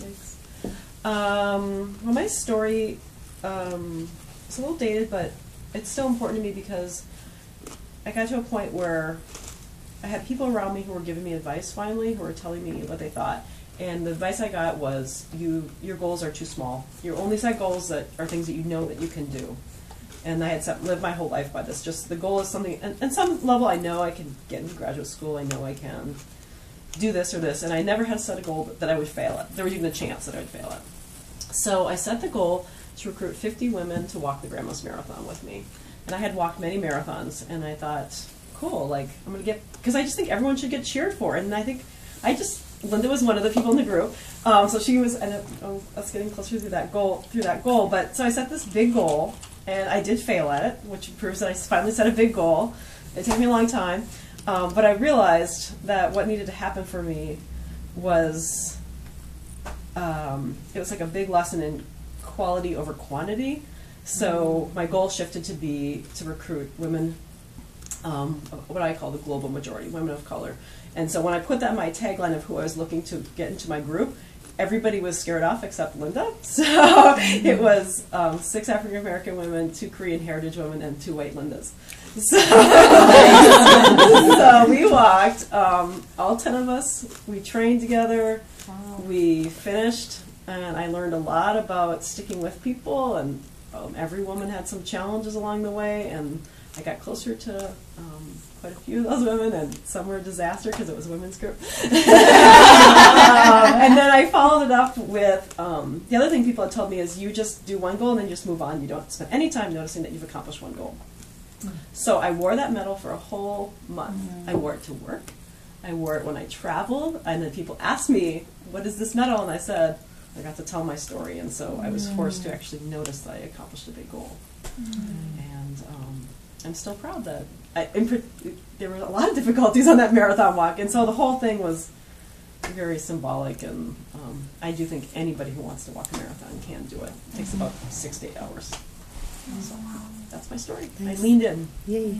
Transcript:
Thanks. Well, my story is a little dated, but it's still important to me because I got to a point where I had people around me who were giving me advice finally, who were telling me what they thought. And the advice I got was, your goals are too small. You only set goals that are things that you know that you can do. And I had lived my whole life by this. Just the goal is something, and some level I know I can get into graduate school, I know I can do this or this, and I never had set a goal that I would fail at. There was even a chance that I would fail at. So I set the goal to recruit 50 women to walk the Grandma's Marathon with me. And I had walked many marathons, and I thought, cool, like, I'm going to get, because I just think everyone should get cheered for. And I think, Linda was one of the people in the group, so she was, and us getting closer to that goal, but so I set this big goal, and I did fail at it, which proves that I finally set a big goal. It took me a long time, but I realized that what needed to happen for me was, it was like a big lesson in quality over quantity. So my goal shifted to be to recruit women, what I call the global majority, women of color. And so when I put that in my tagline of who I was looking to get into my group, everybody was scared off except Linda. So it was 6 African American women, 2 Korean heritage women, and 2 white Lindas. So, so we walked, all 10 of us, we trained together, we finished, and I learned a lot about sticking with people, and every woman had some challenges along the way, and I got closer to quite a few of those women, and some were a disaster because it was a women's group. And then I followed it up with, the other thing people had told me is you just do one goal and then you just move on. You don't spend any time noticing that you've accomplished one goal. So I wore that medal for a whole month. I wore it to work. I wore it when I traveled, and then people asked me, what is this medal? And I said, I got to tell my story, and so I was forced to actually notice that I accomplished a big goal. And I'm still proud that there were a lot of difficulties on that marathon walk, and so the whole thing was very symbolic, and I do think anybody who wants to walk a marathon can do it. It takes about 6 to 8 hours. So that's my story. I leaned in. Yay. Yay.